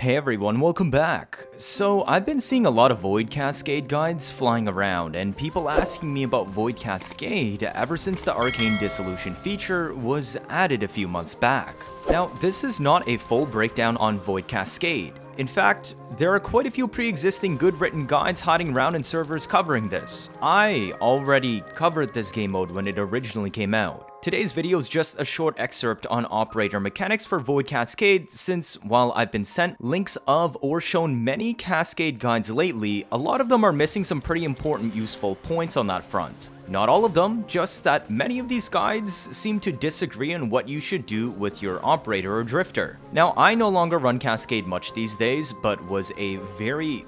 Hey everyone, welcome back. So I've been seeing a lot of Void Cascade guides flying around and people asking me about Void Cascade ever since the Arcane Dissolution feature was added a few months back. Now, this is not a full breakdown on Void Cascade. In fact, there are quite a few pre-existing good-written guides hiding around in servers covering this. I already covered this game mode when it originally came out. Today's video is just a short excerpt on operator mechanics for Void Cascade, since while I've been sent links of or shown many Cascade guides lately, a lot of them are missing some pretty important useful points on that front. Not all of them, just that many of these guides seem to disagree on what you should do with your operator or drifter. Now, I no longer run Cascade much these days, but was a very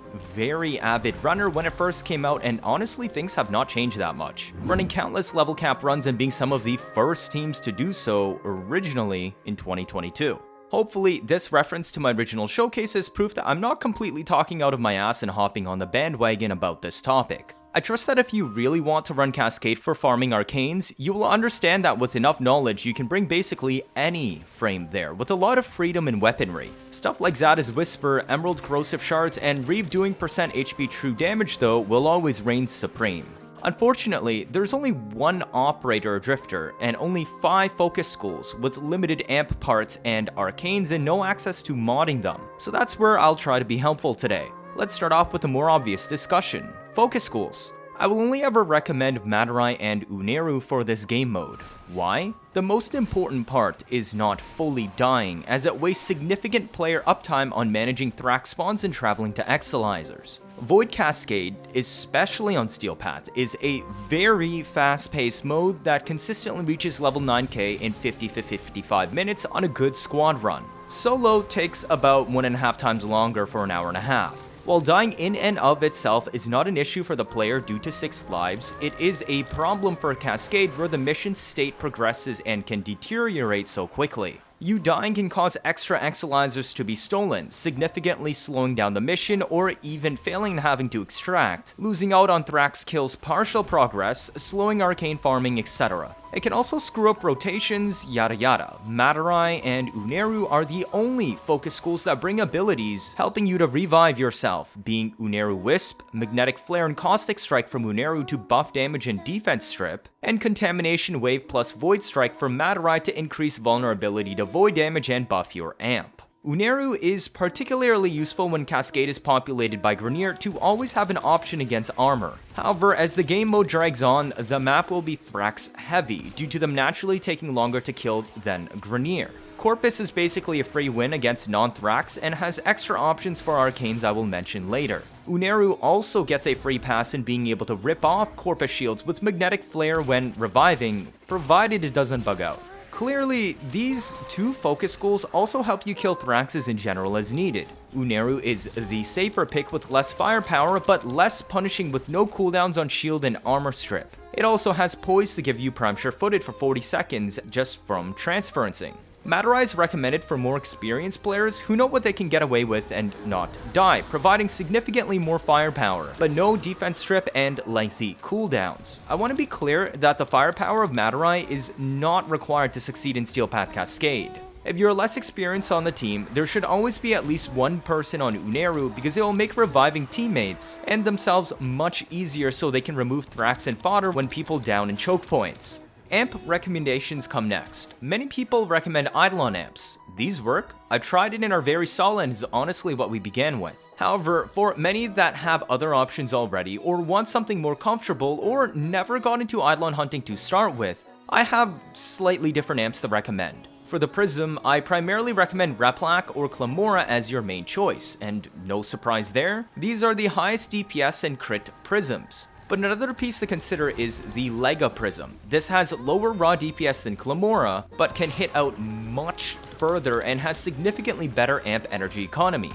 avid runner when it first came out, and honestly things have not changed that much. Running countless level cap runs and being some of the first teams to do so originally in 2022. Hopefully, this reference to my original showcase is proof that I'm not completely talking out of my ass and hopping on the bandwagon about this topic. I trust that if you really want to run Cascade for farming Arcanes, you will understand that with enough knowledge you can bring basically any frame there, with a lot of freedom in weaponry. Stuff like Zada's Whisper, Emerald Corrosive Shards, and Reeve doing % HP true damage though will always reign supreme. Unfortunately, there's only one operator or drifter, and only 5 focus schools with limited amp parts and arcanes and no access to modding them, so that's where I'll try to be helpful today. Let's start off with a more obvious discussion. Focus schools. I will only ever recommend Madurai and Unairu for this game mode. Why? The most important part is not fully dying, as it wastes significant player uptime on managing Thrax spawns and traveling to Exilizers. Void Cascade, especially on Steel Path, is a very fast-paced mode that consistently reaches level 9k in 50 to 55 minutes on a good squad run. Solo takes about 1.5 times longer for an hour and a half. While dying in and of itself is not an issue for the player due to 6 lives, it is a problem for Cascade where the mission state progresses and can deteriorate so quickly. You dying can cause extra Exilizers to be stolen, significantly slowing down the mission or even failing and having to extract, losing out on Thrax kills partial progress, slowing arcane farming, etc. It can also screw up rotations, yada yada. Madurai and Unairu are the only focus schools that bring abilities helping you to revive yourself, being Unairu Wisp, Magnetic Flare and Caustic Strike from Unairu to buff damage and defense strip, and Contamination Wave plus Void Strike from Madurai to increase vulnerability to void damage and buff your amp. Unairu is particularly useful when Cascade is populated by Grineer to always have an option against armor. However, as the game mode drags on, the map will be Thrax heavy due to them naturally taking longer to kill than Grineer. Corpus is basically a free win against non-Thrax and has extra options for arcanes I will mention later. Unairu also gets a free pass in being able to rip off Corpus shields with Magnetic Flare when reviving, provided it doesn't bug out. Clearly, these 2 focus schools also help you kill Thraxes in general as needed. Unairu is the safer pick with less firepower, but less punishing with no cooldowns on shield and armor strip. It also has poise to give you prime sure-footed for 40 seconds just from transferencing. Madurai is recommended for more experienced players who know what they can get away with and not die, providing significantly more firepower, but no defense strip and lengthy cooldowns. I want to be clear that the firepower of Madurai is not required to succeed in Steel Path Cascade. If you're less experienced on the team, there should always be at least one person on Unairu because it will make reviving teammates and themselves much easier so they can remove Thrax and fodder when people down in choke points. Amp recommendations come next. Many people recommend Eidolon amps. These work. I've tried it and are very solid and is honestly what we began with. However, for many that have other options already or want something more comfortable or never got into Eidolon hunting to start with, I have slightly different amps to recommend. For the Prism, I primarily recommend Replac or Clamora as your main choice, and no surprise there, these are the highest DPS and crit Prisms. But another piece to consider is the Lega Prism. This has lower raw DPS than Clamora, but can hit out much further and has significantly better amp energy economy.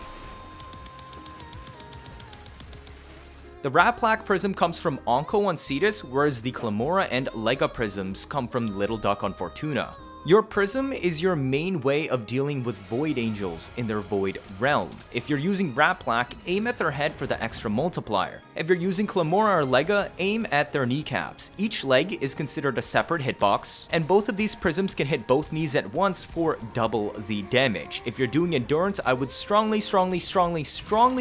The Replac Prism comes from Onco on Cetus, whereas the Clamora and Lega Prisms come from Little Duck on Fortuna. Your Prism is your main way of dealing with Void Angels in their Void realm. If you're using Raplac, aim at their head for the extra multiplier. If you're using Clamora or Lega, aim at their kneecaps. Each leg is considered a separate hitbox, and both of these Prisms can hit both knees at once for double the damage. If you're doing Endurance, I would strongly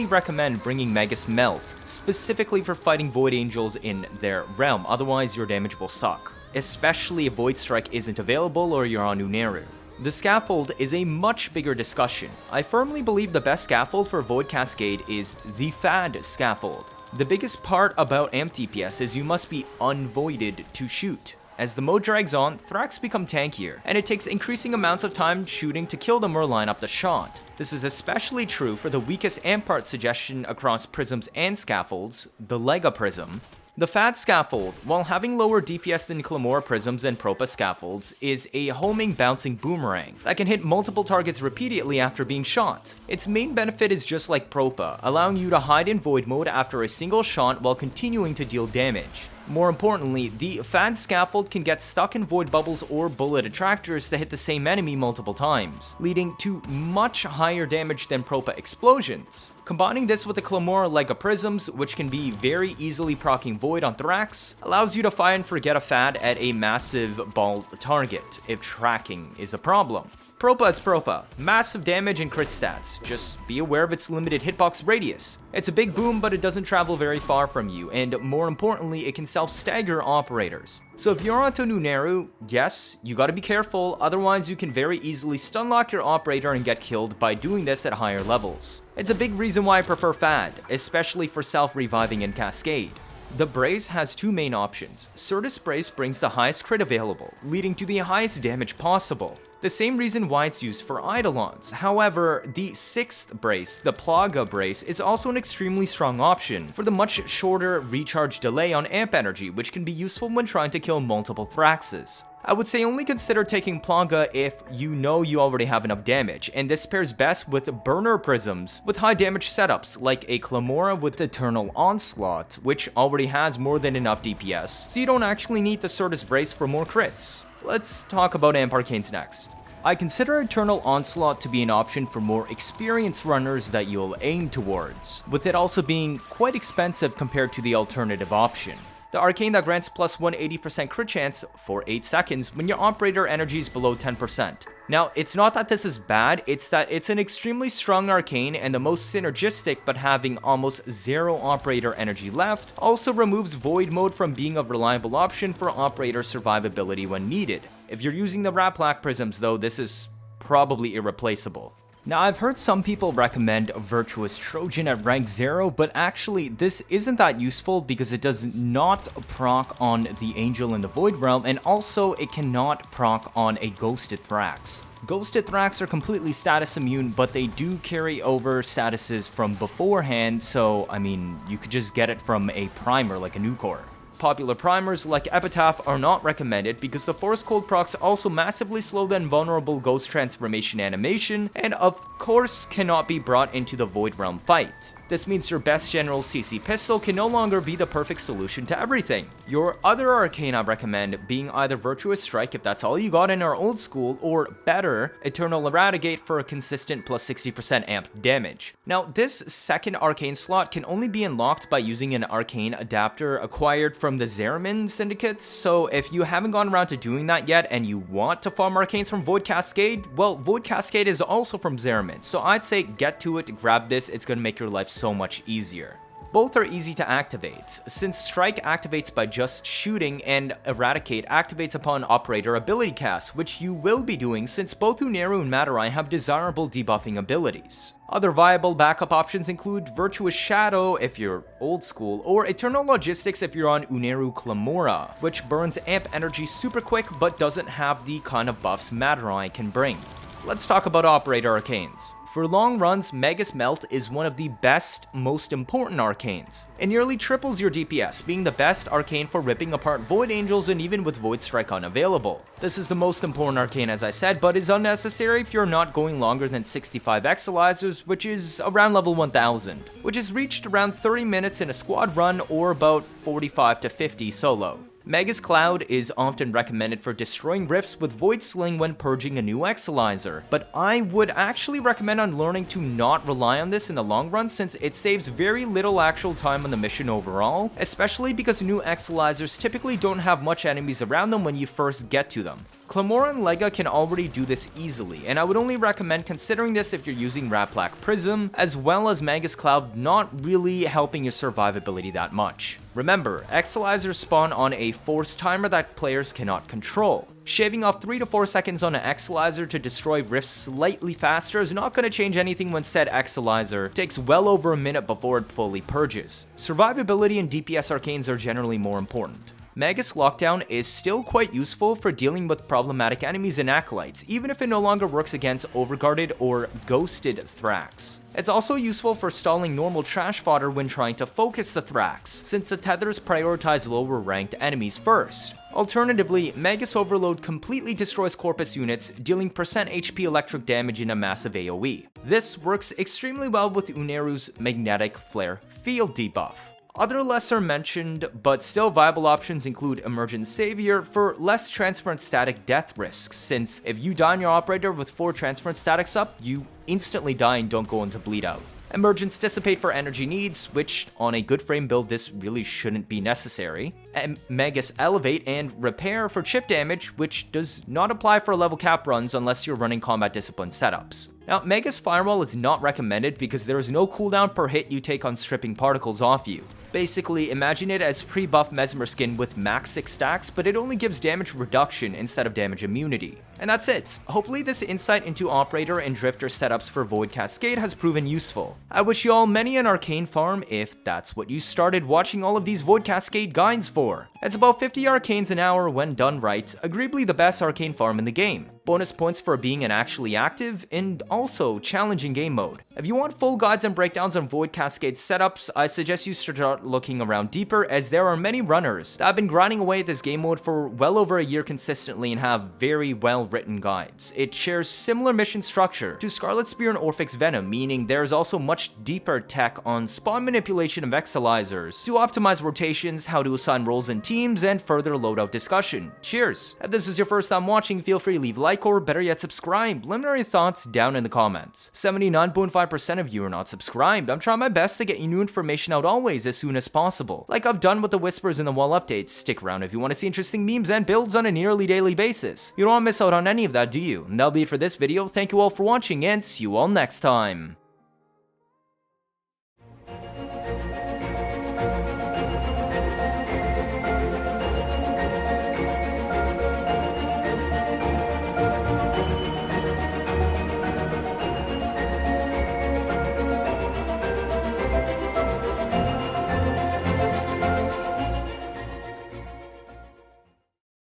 recommend bringing Magus Melt, specifically for fighting Void Angels in their realm, otherwise your damage will suck, especially if Void Strike isn't available or you're on Unairu. The Scaffold is a much bigger discussion. I firmly believe the best Scaffold for Void Cascade is the Fad Scaffold. The biggest part about Amp DPS is you must be unvoided to shoot. As the mode drags on, Thrax become tankier, and it takes increasing amounts of time shooting to kill them or line up the shot. This is especially true for the weakest amp part suggestion across Prisms and Scaffolds, the Lega Prism. The Fad Scaffold, while having lower DPS than Clamora Prisms and Propa Scaffolds, is a homing bouncing boomerang that can hit multiple targets repeatedly after being shot. Its main benefit is just like Propa, allowing you to hide in Void mode after a single shot while continuing to deal damage. More importantly, the Fad Scaffold can get stuck in Void Bubbles or Bullet Attractors to hit the same enemy multiple times, leading to much higher damage than Propa Explosions. Combining this with the Clamora Lega Prisms, which can be very easily proccing Void on Thrax, allows you to fire and forget a Fad at a massive ball target, if tracking is a problem. Propa is Propa, massive damage and crit stats, just be aware of its limited hitbox radius. It's a big boom, but it doesn't travel very far from you, and more importantly, it can self-stagger operators. So if you're onto Unairu, yes, you gotta be careful, otherwise you can very easily stunlock your operator and get killed by doing this at higher levels. It's a big reason why I prefer Fad, especially for self-reviving in Cascade. The Brace has two main options. Certus Brace brings the highest crit available, leading to the highest damage possible. The same reason why it's used for Eidolons. However, the 6th brace, the Plaga Brace, is also an extremely strong option for the much shorter recharge delay on amp energy, which can be useful when trying to kill multiple Thraxes. I would say only consider taking Plaga if you know you already have enough damage, and this pairs best with burner prisms with high damage setups like a Clamora with Eternal Onslaught, which already has more than enough DPS, so you don't actually need the Certus Brace for more crits. Let's talk about Amp Arcanes next. I consider Eternal Onslaught to be an option for more experienced runners that you'll aim towards, with it also being quite expensive compared to the alternative option. The arcane that grants plus 180% crit chance for 8 seconds when your operator energy is below 10%. Now, it's not that this is bad, it's that it's an extremely strong arcane and the most synergistic, but having almost zero operator energy left also removes Void mode from being a reliable option for operator survivability when needed. If you're using the Raplac Prisms though, this is probably irreplaceable. Now, I've heard some people recommend Virtuos Trojan at rank 0, but actually this isn't that useful because it does not proc on the Angel in the Void Realm, and also it cannot proc on a Ghosted Thrax. Ghosted Thrax are completely status immune, but they do carry over statuses from beforehand, so I mean, you could just get it from a primer like a Nucor. Popular primers like Epitaph are not recommended because the Force Cold procs also massively slow the invulnerable Ghost Transformation animation, and of course cannot be brought into the Void Realm fight. This means your best general CC pistol can no longer be the perfect solution to everything. Your other arcane I recommend being either Virtuous Strike if that's all you got in our old school, or better, Eternal Eradicate for a consistent plus 60% amp damage. Now, this second arcane slot can only be unlocked by using an arcane adapter acquired from the Zeramin Syndicate, so if you haven't gone around to doing that yet and you want to farm arcanes from Void Cascade, well, Void Cascade is also from Zeramin, so I'd say get to it, grab this, it's gonna make your life so much easier. Both are easy to activate, since Strike activates by just shooting and Eradicate activates upon operator ability cast, which you will be doing since both Unairu and Madurai have desirable debuffing abilities. Other viable backup options include Virtuous Shadow if you're old school, or Eternal Logistics if you're on Unairu Clamora, which burns amp energy super quick but doesn't have the kind of buffs Madurai can bring. Let's talk about operator arcanes. For long runs, Magus Melt is one of the best, most important arcanes. It nearly triples your DPS, being the best arcane for ripping apart Void Angels and even with Void Strike unavailable. This is the most important arcane as I said, but is unnecessary if you're not going longer than 65 Exilizers, which is around level 1000, which is reached around 30 minutes in a squad run or about 45 to 50 solo. Magus Cloud is often recommended for destroying rifts with Void Sling when purging a new Exilizer, but I would actually recommend on learning to not rely on this in the long run since it saves very little actual time on the mission overall, especially because new Exilizers typically don't have much enemies around them when you first get to them. Clamora and Lega can already do this easily, and I would only recommend considering this if you're using Raplac Prism, as well as Magus Cloud not really helping your survivability that much. Remember, Exilizers spawn on a forced timer that players cannot control. Shaving off 3 to 4 seconds on an Exilizer to destroy rifts slightly faster is not going to change anything when said Exilizer takes well over a minute before it fully purges. Survivability and DPS arcanes are generally more important. Magus Lockdown is still quite useful for dealing with problematic enemies and acolytes, even if it no longer works against overguarded or ghosted Thrax. It's also useful for stalling normal trash fodder when trying to focus the Thrax, since the tethers prioritize lower ranked enemies first. Alternatively, Magus Overload completely destroys Corpus units, dealing % HP electric damage in a massive AoE. This works extremely well with Unairu's Magnetic Flare field debuff. Other lesser mentioned, but still viable options include Emergent Savior for less transference static death risks, since if you die on your operator with 4 transference statics up, you instantly die and don't go into bleed out. Emergence Dissipate for energy needs, which on a good frame build this really shouldn't be necessary. And Magus Elevate and Repair for chip damage, which does not apply for level cap runs unless you're running combat discipline setups. Now, Magus Firewall is not recommended because there is no cooldown per hit you take on stripping particles off you. Basically, imagine it as pre-buff Mesmer Skin with max 6 stacks, but it only gives damage reduction instead of damage immunity. And that's it. Hopefully this insight into Operator and Drifter setups for Void Cascade has proven useful. I wish you all many an arcane farm if that's what you started watching all of these Void Cascade guides for. It's about 50 arcanes an hour when done right, agreeably the best arcane farm in the game. Bonus points for being an actually active and also challenging game mode. If you want full guides and breakdowns on Void Cascade setups, I suggest you start looking around deeper, as there are many runners that have been grinding away at this game mode for well over a year consistently and have very well written guides. It shares similar mission structure to Scarlet Spear and Orphix Venom, meaning there is also much deeper tech on spawn manipulation of Exilizers to optimize rotations, how to assign roles in teams, and further loadout discussion. Cheers! If this is your first time watching, feel free to leave a like or better yet subscribe. Let me know your thoughts down in the comments. 79.5% of you are not subscribed. I'm trying my best to get you new information out always as soon as possible. Like I've done with the Whispers and the Wall updates. Stick around if you want to see interesting memes and builds on a nearly daily basis. You don't want to miss out on any of that, do you? And that'll be it for this video. Thank you all for watching and see you all next time.